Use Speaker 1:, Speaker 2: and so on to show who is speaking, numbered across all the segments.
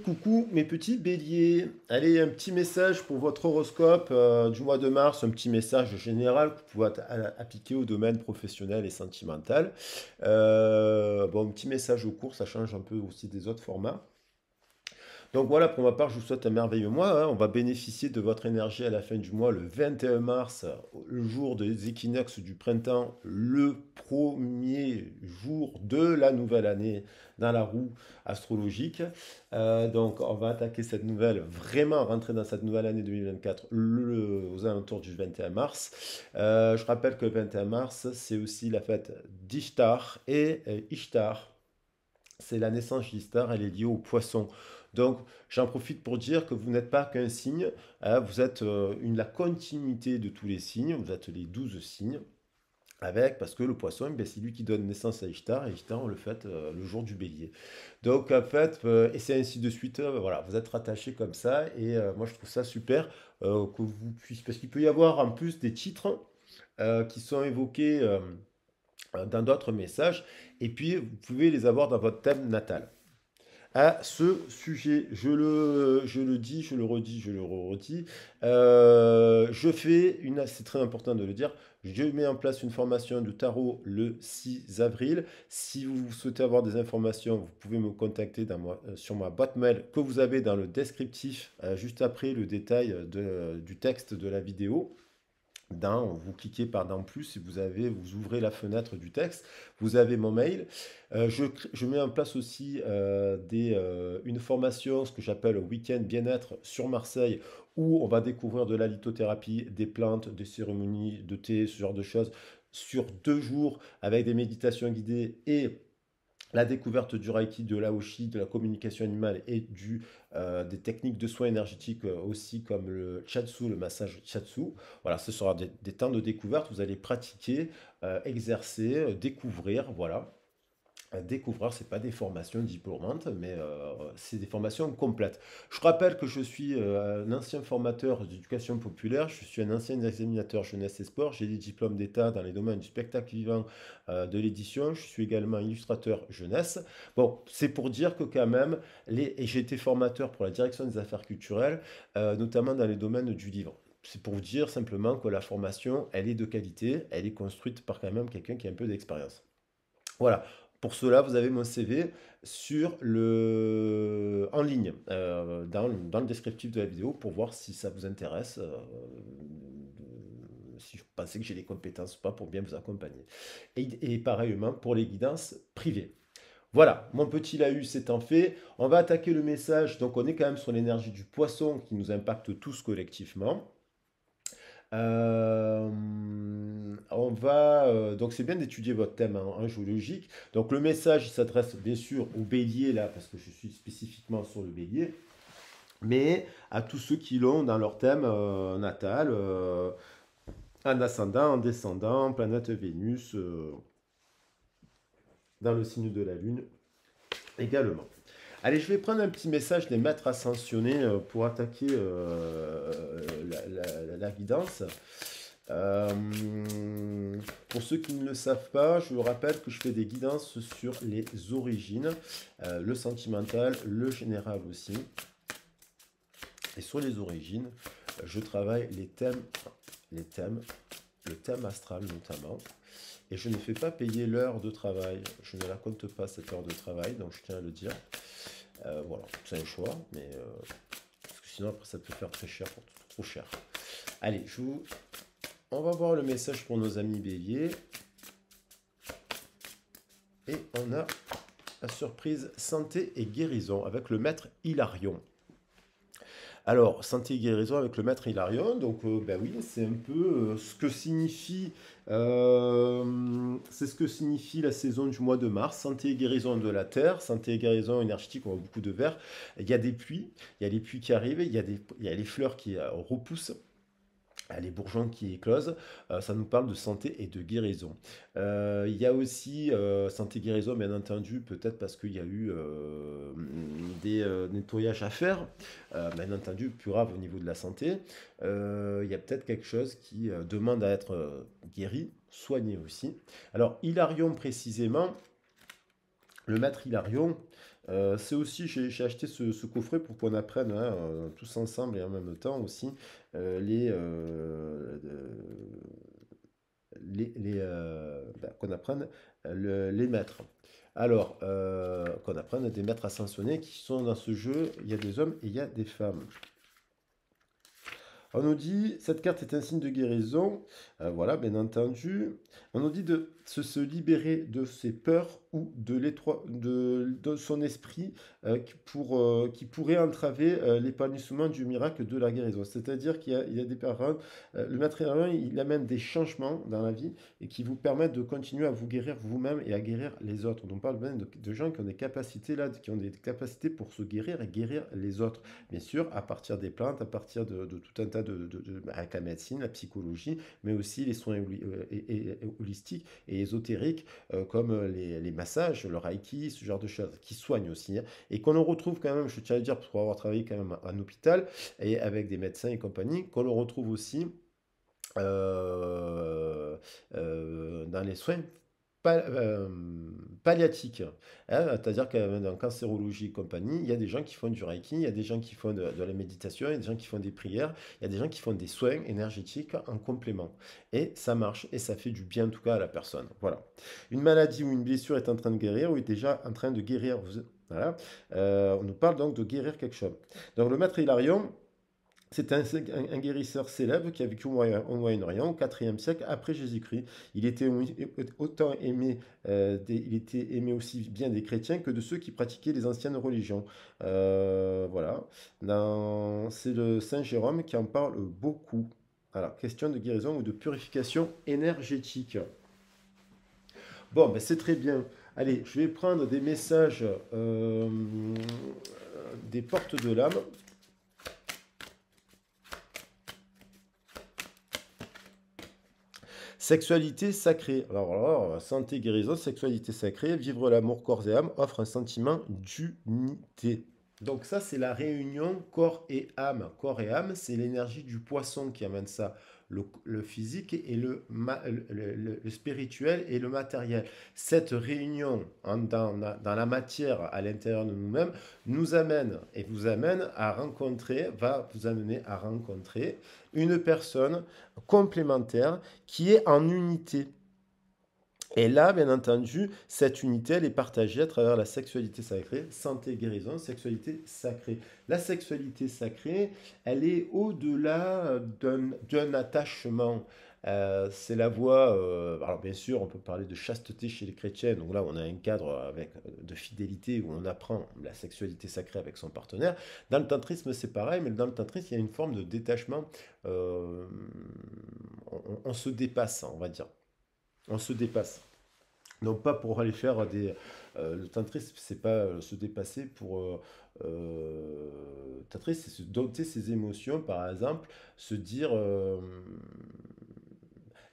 Speaker 1: Coucou mes petits béliers, allez un petit message pour votre horoscope du mois de mars, un petit message général que vous pouvez appliquer au domaine professionnel et sentimental. Bon, un petit message au cours, ça change un peu aussi des autres formats. Donc voilà, pour ma part, je vous souhaite un merveilleux mois, hein. On va bénéficier de votre énergie à la fin du mois, le 21 mars, le jour des équinoxes du printemps, le premier jour de la nouvelle année dans la roue astrologique. Donc on va attaquer cette nouvelle, vraiment rentrer dans cette nouvelle année 2024 aux alentours du 21 mars. Je rappelle que le 21 mars, c'est aussi la fête d'Ishtar et Ishtar. C'est la naissance d'Ishtar, elle est liée au poisson. Donc, j'en profite pour dire que vous n'êtes pas qu'un signe, hein, vous êtes la continuité de tous les signes, vous êtes les 12 signes, parce que le poisson, ben, c'est lui qui donne naissance à Ishtar, et Ishtar, on le fête le jour du bélier. Donc, en fait, et c'est ainsi de suite, voilà, vous êtes rattachés comme ça, et moi je trouve ça super que vous puissiez, parce qu'il peut y avoir en plus des titres qui sont évoqués dans d'autres messages, et puis vous pouvez les avoir dans votre thème natal. À ce sujet, je le dis, je le redis, je le redis, je fais c'est très important de le dire, je mets en place une formation de tarot le 6 avril. Si vous souhaitez avoir des informations, vous pouvez me contacter sur ma boîte mail que vous avez dans le descriptif, juste après le détail du texte de la vidéo. Vous cliquez par dans plus, vous ouvrez la fenêtre du texte, vous avez mon mail. Je mets en place aussi une formation, ce que j'appelle week-end bien-être sur Marseille, où on va découvrir de la lithothérapie, des plantes, des cérémonies de thé, ce genre de choses, sur 2 jours avec des méditations guidées et la découverte du Reiki, de l'Aoshi, de la communication animale et des techniques de soins énergétiques aussi comme le Chatsu, le massage Chatsu. Voilà, ce sera des temps de découverte. Vous allez pratiquer, exercer, découvrir. Voilà. Découvrir, c'est pas des formations diplômantes, mais c'est des formations complètes. Je rappelle que je suis un ancien formateur d'éducation populaire, je suis un ancien examinateur jeunesse et sport, j'ai des diplômes d'État dans les domaines du spectacle vivant, de l'édition, je suis également illustrateur jeunesse. Bon, c'est pour dire que quand même, et j'ai été formateur pour la direction des affaires culturelles, notamment dans les domaines du livre. C'est pour vous dire simplement que la formation, elle est de qualité, elle est construite par quand même quelqu'un qui a un peu d'expérience. Voilà. Pour cela, vous avez mon CV en ligne, dans le descriptif de la vidéo pour voir si ça vous intéresse, si vous pensez que j'ai les compétences ou pas pour bien vous accompagner. Et pareillement pour les guidances privées. Voilà, mon petit laïus étant fait, on va attaquer le message. Donc, on est quand même sur l'énergie du poisson qui nous impacte tous collectivement. Donc c'est bien d'étudier votre thème en géologique. Donc le message il s'adresse bien sûr au bélier là, parce que je suis spécifiquement sur le bélier, mais à tous ceux qui l'ont dans leur thème natal, en ascendant, en descendant, planète Vénus, dans le signe de la Lune également. Allez, je vais prendre un petit message des maîtres ascensionnés pour attaquer la guidance. Pour ceux qui ne le savent pas, je vous rappelle que je fais des guidances sur les origines, le sentimental, le général aussi. Et sur les origines, je travaille les thèmes, le thème astral notamment. Et je ne fais pas payer l'heure de travail. Je ne la compte pas cette heure de travail, donc je tiens à le dire. Voilà, c'est un choix, mais parce que sinon après ça peut faire très cher, trop cher. Allez, on va voir le message pour nos amis béliers. Et on a la surprise santé et guérison avec le maître Hilarion. Alors, santé et guérison avec le maître Hilarion, donc ben oui, c'est un peu ce que signifie, c'est ce que signifie la saison du mois de mars, santé et guérison de la terre, santé et guérison énergétique, on a beaucoup de verre. Il y a des pluies, il y a les pluies qui arrivent, il y a les fleurs qui repoussent. Les bourgeons qui éclosent, ça nous parle de santé et de guérison. Il y a aussi santé guérison, bien entendu, peut-être parce qu'il y a eu des nettoyages à faire, bien entendu, plus grave au niveau de la santé. Il y a peut-être quelque chose qui demande à être guéri, soigné aussi. Alors, Hilarion précisément, le maître Hilarion, C'est aussi, j'ai acheté ce coffret pour qu'on apprenne hein, tous ensemble et en même temps aussi qu'on apprenne les maîtres. Alors, qu'on apprenne des maîtres ascensionnés qui sont dans ce jeu, il y a des hommes et il y a des femmes. On nous dit, cette carte est un signe de guérison. Voilà, bien entendu. On nous dit de se libérer de ses peurs ou de son esprit qui pourrait entraver l'épanouissement du miracle de la guérison. C'est-à-dire qu'il y a des personnes, le matériel, il amène des changements dans la vie et qui vous permettent de continuer à vous guérir vous-même et à guérir les autres. On parle même de gens qui ont des capacités là, qui ont des capacités pour se guérir et guérir les autres. Bien sûr, à partir des plantes, à partir de tout un tas avec la médecine, la psychologie, mais aussi les soins holistiques et ésotériques comme les massages, le reiki, ce genre de choses, qui soignent aussi. Hein, et qu'on le retrouve quand même, je tiens à le dire, pour avoir travaillé quand même en hôpital et avec des médecins et compagnie, qu'on le retrouve aussi euh, dans les soins palliatique. Hein, c'est-à-dire que dans cancérologie et compagnie, il y a des gens qui font du reiki, il y a des gens qui font de la méditation, il y a des gens qui font des prières, il y a des gens qui font des soins énergétiques en complément. Et ça marche et ça fait du bien en tout cas à la personne. Voilà. Une maladie ou une blessure est en train de guérir ou est déjà en train de guérir. Voilà. On nous parle donc de guérir quelque chose. Donc le maître Hilarion, c'est un guérisseur célèbre qui a vécu au Moyen-Orient au IVe siècle après Jésus-Christ. Il était autant aimé, il était aimé aussi bien des chrétiens que de ceux qui pratiquaient les anciennes religions. Voilà. C'est le Saint Jérôme qui en parle beaucoup. Alors, question de guérison ou de purification énergétique. Bon, ben c'est très bien. Allez, je vais prendre des messages des portes de l'âme. Sexualité sacrée. Alors, santé, guérison, sexualité sacrée, vivre l'amour corps et âme offre un sentiment d'unité. Donc ça, c'est la réunion corps et âme. Corps et âme, c'est l'énergie du poisson qui amène ça. Le physique et le spirituel et le matériel. Cette réunion dans la matière à l'intérieur de nous-mêmes nous amène et vous amène à rencontrer, va vous amener à rencontrer une personne complémentaire qui est en unité. Et là, bien entendu, cette unité, elle est partagée à travers la sexualité sacrée, santé, guérison, sexualité sacrée. La sexualité sacrée, elle est au-delà d'un attachement. C'est la voie, alors bien sûr, on peut parler de chasteté chez les chrétiens, donc là on a un cadre de fidélité où on apprend la sexualité sacrée avec son partenaire. Dans le tantrisme c'est pareil, mais dans le tantrisme il y a une forme de détachement, euh, on se dépasse, on va dire. On se dépasse. Non pas pour aller faire des... le tantrisme, c'est pas se dépasser pour... tantrisme, c'est se dompter ses émotions, par exemple, se dire...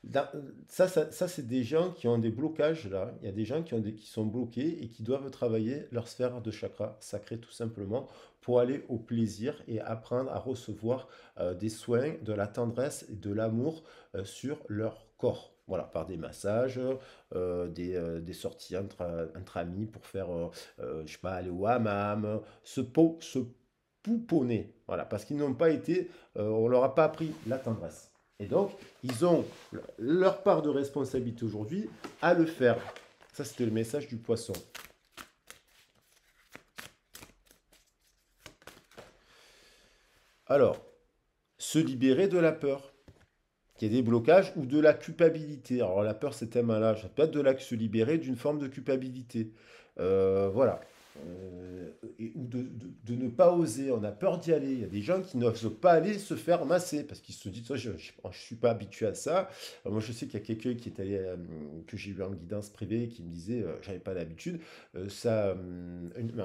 Speaker 1: dans- ça, c'est des gens qui ont des blocages, là. Il y a des gens qui sont bloqués et qui doivent travailler leur sphère de chakra sacré, tout simplement, pour aller au plaisir et apprendre à recevoir des soins, de la tendresse et de l'amour sur leur corps. Voilà, par des massages, des sorties entre amis pour faire, je sais pas, aller au hammam, se pouponner. Voilà, parce qu'ils n'ont pas été, on leur a pas appris la tendresse. Et donc, ils ont leur part de responsabilité aujourd'hui à le faire. Ça, c'était le message du poisson. Alors, se libérer de la peur, qu'il y ait des blocages ou de la culpabilité. Alors, la peur, c'est un malade. Ça peut être se libérer d'une forme de culpabilité. Voilà. Ou de ne pas oser, on a peur d'y aller. Il y a des gens qui n'osent pas aller se faire masser parce qu'ils se disent, je ne suis pas habitué à ça. Moi, je sais qu'il y a quelqu'un qui est allé, que j'ai eu en guidance privée, qui me disait, j'avais pas l'habitude. Un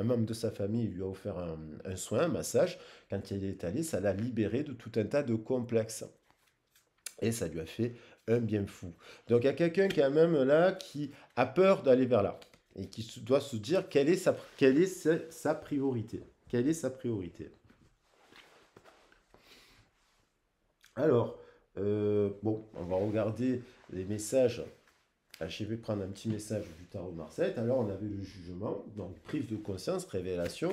Speaker 1: membre de sa famille lui a offert un soin, un massage. Quand il est allé, ça l'a libéré de tout un tas de complexes. Et ça lui a fait un bien fou. Donc il y a quelqu'un quand même là qui a peur d'aller vers là et qui doit se dire quelle est sa priorité. Quelle est sa priorité. Alors, bon, on va regarder les messages Je vais prendre un petit message du tarot de Marseille. Alors, on avait le jugement, donc prise de conscience, révélation.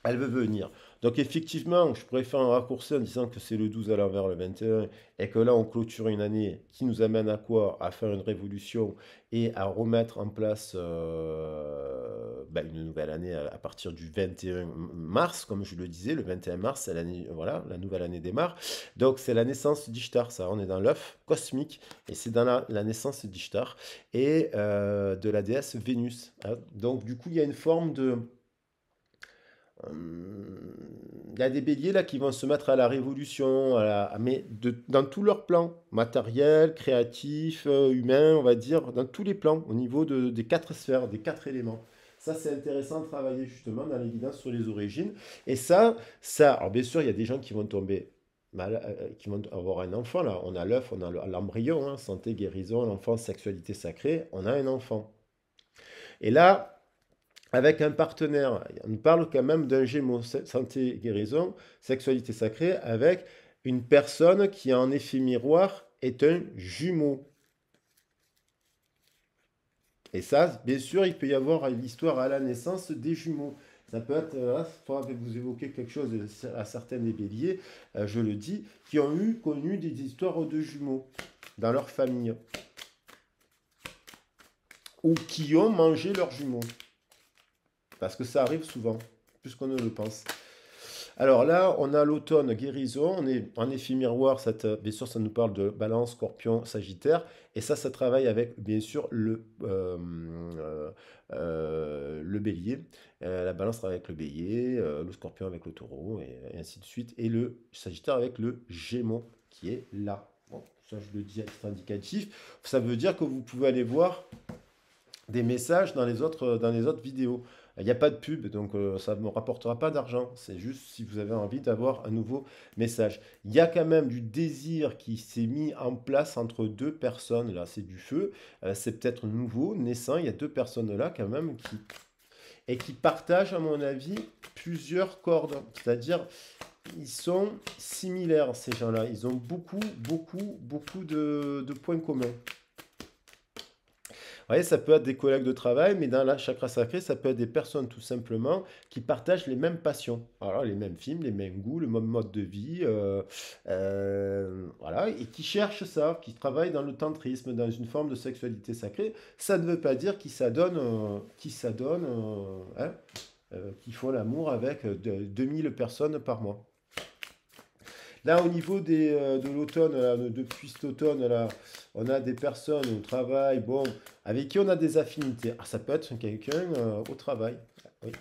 Speaker 1: Elle veut venir. Donc effectivement, je pourrais faire un raccourci en disant que c'est le 12 à l'envers, le 21, et que là on clôture une année qui nous amène à quoi? À faire une révolution et à remettre en place une nouvelle année à partir du 21 mars, comme je le disais, le 21 mars, c'est l'année, voilà, la nouvelle année démarre. Donc c'est la naissance d'Ishtar, ça, on est dans l'œuf cosmique, et c'est dans la naissance d'Ishtar et de la déesse Vénus, hein. Donc du coup, il y a une forme de il y a des béliers là qui vont se mettre à la révolution, mais dans tous leurs plans, matériel, créatif, humain, on va dire, dans tous les plans, au niveau des quatre sphères, des quatre éléments. Ça, c'est intéressant de travailler justement dans les guidances sur les origines. Et alors bien sûr, il y a des gens qui vont tomber mal, qui vont avoir un enfant. Là, on a l'œuf, on a l'embryon, hein, santé, guérison, l'enfant, sexualité sacrée. On a un enfant. Et là, avec un partenaire, on parle quand même d'un Gémeaux, santé, guérison, sexualité sacrée, avec une personne qui en effet miroir est un jumeau. Et ça, bien sûr, il peut y avoir l'histoire à la naissance des jumeaux. Ça peut être, vous évoquez quelque chose à certains des béliers, je le dis, qui ont connu des histoires de jumeaux dans leur famille, ou qui ont mangé leurs jumeaux. Parce que ça arrive souvent, plus qu'on ne le pense. Alors là, on a l'automne guérison, on est en effet miroir, bien sûr ça nous parle de balance, scorpion, sagittaire, et ça travaille avec bien sûr le bélier. La balance travaille avec le bélier, le scorpion avec le taureau, et ainsi de suite, et le sagittaire avec le gémeaux, qui est là. Bon, ça je le dis à titre indicatif, ça veut dire que vous pouvez aller voir des messages dans les autres vidéos. Il n'y a pas de pub, donc ça ne me rapportera pas d'argent. C'est juste si vous avez envie d'avoir un nouveau message. Il y a quand même du désir qui s'est mis en place entre deux personnes. Là, c'est du feu. C'est peut-être nouveau, naissant. Il y a deux personnes là quand même qui partagent, à mon avis, plusieurs cordes. C'est-à-dire, ils sont similaires, ces gens-là. Ils ont beaucoup, beaucoup, beaucoup de points communs. Vous voyez, ça peut être des collègues de travail, mais dans la chakra sacré, ça peut être des personnes tout simplement qui partagent les mêmes passions. Alors, les mêmes films, les mêmes goûts, le même mode de vie, voilà, et qui cherchent ça, qui travaillent dans le tantrisme, dans une forme de sexualité sacrée. Ça ne veut pas dire qu'ils s'adonnent, hein, qu'ils font l'amour avec 2000 personnes par mois. Là, au niveau de l'automne, depuis cet automne, là, on a des personnes au travail, bon, avec qui on a des affinités. Ah, ça peut être quelqu'un au travail, oui,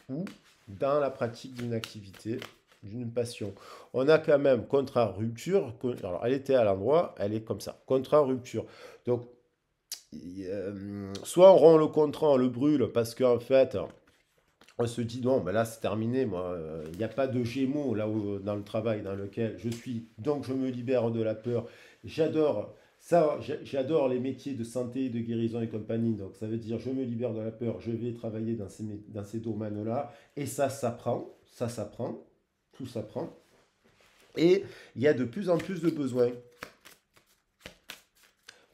Speaker 1: ou dans la pratique d'une activité, d'une passion. On a quand même contrat rupture. Alors, elle était à l'endroit, elle est comme ça. Contrat rupture. Donc, soit on rend le contrat, on le brûle parce qu'en fait, on se dit non, ben là c'est terminé, moi, il n'y a pas de gémeaux là dans le travail dans lequel je suis, donc je me libère de la peur. J'adore ça, j'adore les métiers de santé, de guérison et compagnie, donc ça veut dire je me libère de la peur, je vais travailler dans ces domaines-là, et ça s'apprend, tout s'apprend, et il y a de plus en plus de besoins.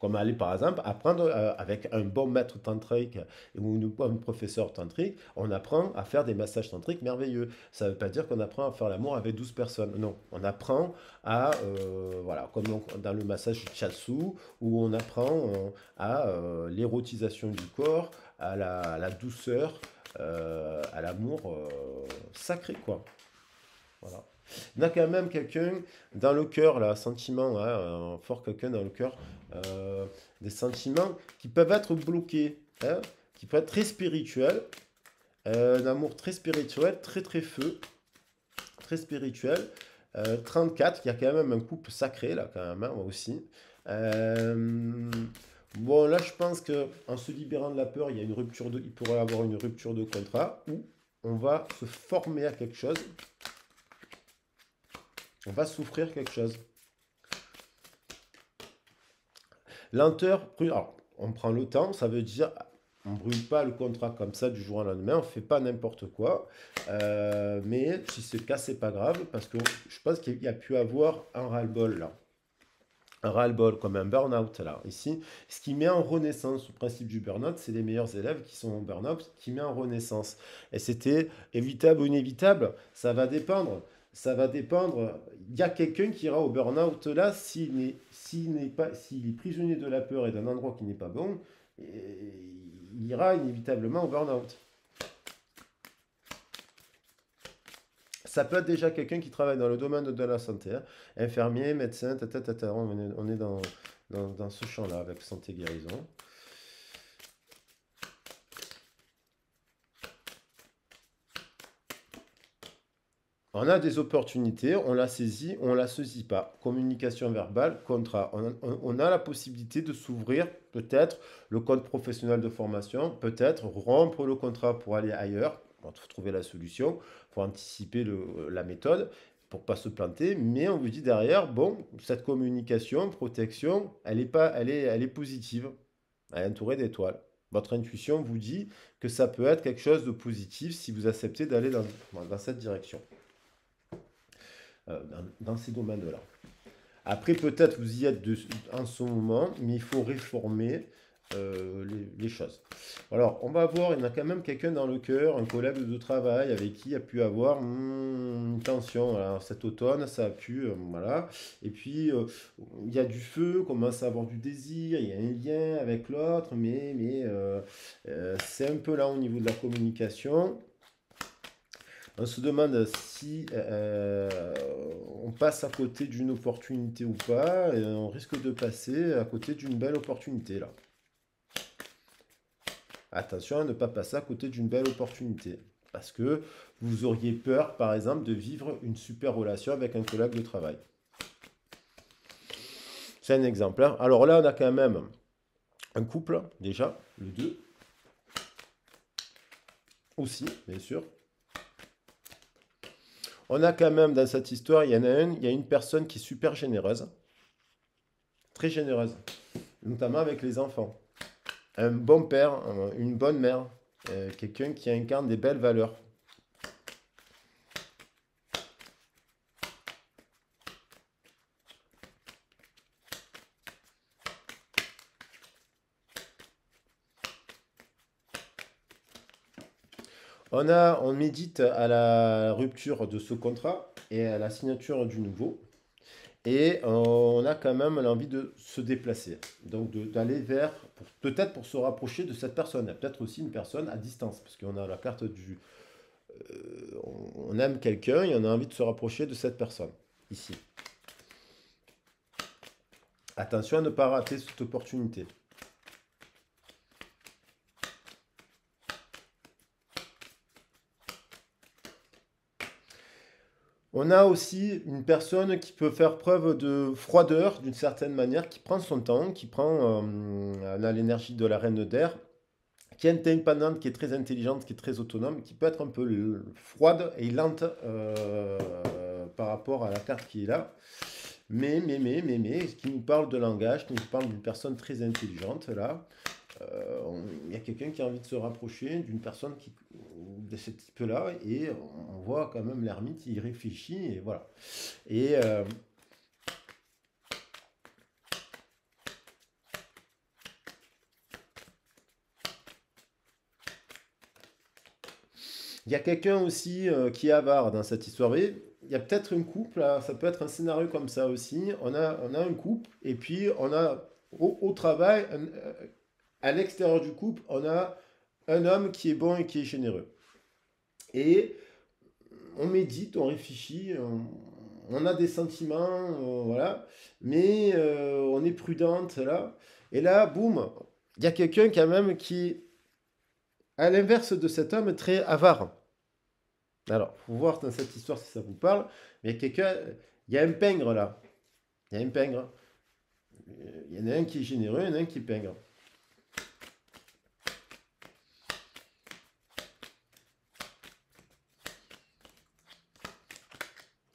Speaker 1: Comme aller par exemple apprendre avec un bon maître tantrique ou un bon professeur tantrique, on apprend à faire des massages tantriques merveilleux. Ça ne veut pas dire qu'on apprend à faire l'amour avec 12 personnes. Non, on apprend à, voilà, comme dans le massage shiatsu, où on apprend à l'érotisation du corps, à la douceur, à l'amour sacré, quoi. Voilà. Il y a quand même quelqu'un dans le cœur, là, sentiment, hein, fort quelqu'un dans le cœur, euh, des sentiments qui peuvent être bloqués, hein, qui peuvent être très spirituels, un amour très spirituel, très très feu, très spirituel. 34, il y a quand même un couple sacré, là, quand même, hein, moi aussi. Euh, bon, là, je pense que en se libérant de la peur, il pourrait y avoir une rupture de contrat où on va se former à quelque chose, on va souffrir quelque chose. Lenteur, alors, on prend le temps, ça veut dire on ne brûle pas le contrat comme ça du jour au lendemain, on ne fait pas n'importe quoi. Mais si c'est le cas, c'est pas grave, parce que je pense qu'il y a pu avoir un ras-le-bol là. un ras-le-bol, comme un burn-out là. Ici, ce qui met en renaissance le principe du burn-out, c'est les meilleurs élèves qui sont en burn-out, qui met en renaissance. Et c'était évitable ou inévitable, ça va dépendre. Ça va dépendre. Il y a quelqu'un qui ira au burn-out là s'il est prisonnier de la peur et d'un endroit qui n'est pas bon, il ira inévitablement au burn-out. Ça peut être déjà quelqu'un qui travaille dans le domaine de la santé, hein. Infirmier, médecin, on est dans ce champ-là avec santé guérison. On a des opportunités, on la saisit, on la saisit pas. Communication verbale, contrat. On a la possibilité de s'ouvrir, peut-être, le compte professionnel de formation, peut-être rompre le contrat pour aller ailleurs. On faut trouver la solution, il faut anticiper la méthode pour pas se planter, mais on vous dit derrière, bon, cette communication, protection, elle est positive, elle est entourée d'étoiles. Votre intuition vous dit que ça peut être quelque chose de positif si vous acceptez d'aller dans cette direction, dans ces domaines-là. Après, peut-être vous y êtes en ce moment, mais il faut réformer les choses. Alors, on va voir, il y en a quand même quelqu'un dans le cœur, un collègue de travail avec qui il a pu avoir une tension. Alors, cet automne, ça a pu, voilà. Et puis, il y a du feu, commence à avoir du désir, il y a un lien avec l'autre, mais c'est un peu là au niveau de la communication. On se demande si on passe à côté d'une opportunité ou pas, et on risque de passer à côté d'une belle opportunité là. Attention à ne pas passer à côté d'une belle opportunité. Parce que vous auriez peur, par exemple, de vivre une super relation avec un collègue de travail. C'est un exemple, hein. Alors là, on a quand même un couple, déjà, le 2. Aussi, bien sûr. On a quand même dans cette histoire, il y a une personne qui est super généreuse, très généreuse, notamment avec les enfants. Un bon père, une bonne mère, quelqu'un qui incarne des belles valeurs. On médite à la rupture de ce contrat et à la signature du nouveau. Et on a quand même l'envie de se déplacer. Donc d'aller vers, peut-être pour se rapprocher de cette personne. Il y a peut-être aussi une personne à distance, parce qu'on a la carte du... on aime quelqu'un et on a envie de se rapprocher de cette personne, ici. Attention à ne pas rater cette opportunité. On a aussi une personne qui peut faire preuve de froideur d'une certaine manière, qui prend son temps, on a l'énergie de la reine d'air, qui est indépendante, qui est très intelligente, qui est très autonome, qui peut être un peu froide et lente par rapport à la carte qui est là. Mais, ce qui nous parle de langage, qui nous parle d'une personne très intelligente, là, il y a quelqu'un qui a envie de se rapprocher d'une personne de ce type-là, et on voit quand même l'ermite, il réfléchit, et voilà. Et il y a quelqu'un aussi qui est avare dans cette histoire. Vous voyez, il y a peut-être un couple, là, ça peut être un scénario comme ça aussi. On a un couple, et puis on a au travail, à l'extérieur du couple, on a un homme qui est bon et qui est généreux. Et on médite, on réfléchit, on a des sentiments, voilà, mais on est prudente là. Et là, boum, il y a quelqu'un quand même qui, à l'inverse de cet homme, très avare. Alors, faut voir dans cette histoire si ça vous parle, mais il y a quelqu'un, il y a un pingre là. Il y a un pingre. Il y en a un qui est généreux, il y en a un qui est pingre.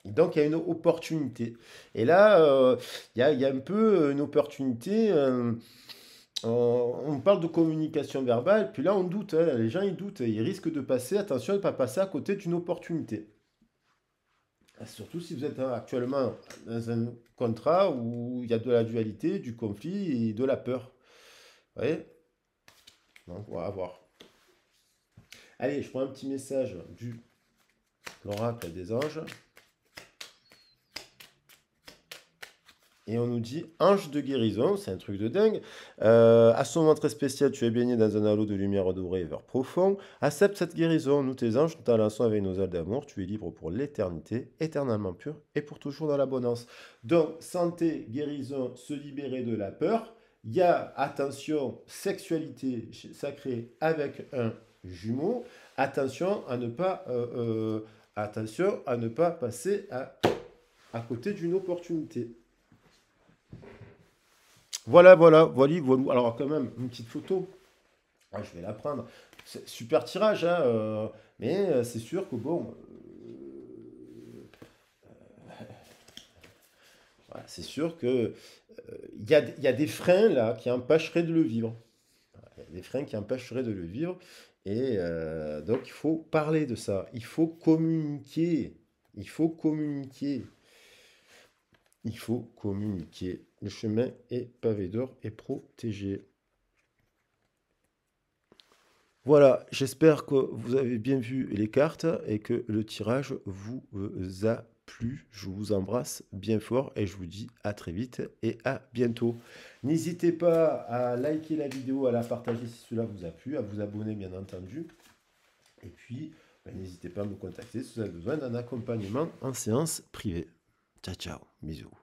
Speaker 1: Donc il y a une opportunité. Et là, il y a un peu une opportunité. On parle de communication verbale, puis là on doute, hein. Les gens ils doutent, ils risquent de passer, attention de ne pas passer à côté d'une opportunité. Surtout si vous êtes actuellement dans un contrat où il y a de la dualité, du conflit et de la peur. Vous voyez? Donc, on va voir. Allez, je prends un petit message du l'oracle des anges. Et on nous dit ange de guérison, c'est un truc de dingue. À ce moment très spécial, tu es baigné dans un halo de lumière dorée et vert profond. Accepte cette guérison, nous tes anges, nous t'enlaçons avec nos ailes d'amour. Tu es libre pour l'éternité, éternellement pur et pour toujours dans l'abondance. Donc, santé, guérison, se libérer de la peur. Il y a, attention, sexualité sacrée avec un jumeau. Attention à ne pas, attention à ne pas passer à côté d'une opportunité. Voilà, voilà, voilà, voilà. Alors quand même, une petite photo. Ah, je vais la prendre. Super tirage, hein, mais c'est sûr que bon, voilà, c'est sûr que il y a des freins là qui empêcheraient de le vivre. Il y a des freins qui empêcheraient de le vivre. Et donc il faut parler de ça. Il faut communiquer. Il faut communiquer. Il faut communiquer. Le chemin est pavé d'or et protégé. Voilà, j'espère que vous avez bien vu les cartes et que le tirage vous a plu. Je vous embrasse bien fort et je vous dis à très vite et à bientôt. N'hésitez pas à liker la vidéo, à la partager si cela vous a plu, à vous abonner bien entendu. Et puis, n'hésitez pas à me contacter si vous avez besoin d'un accompagnement en séance privée. Ciao, ciao, bisous.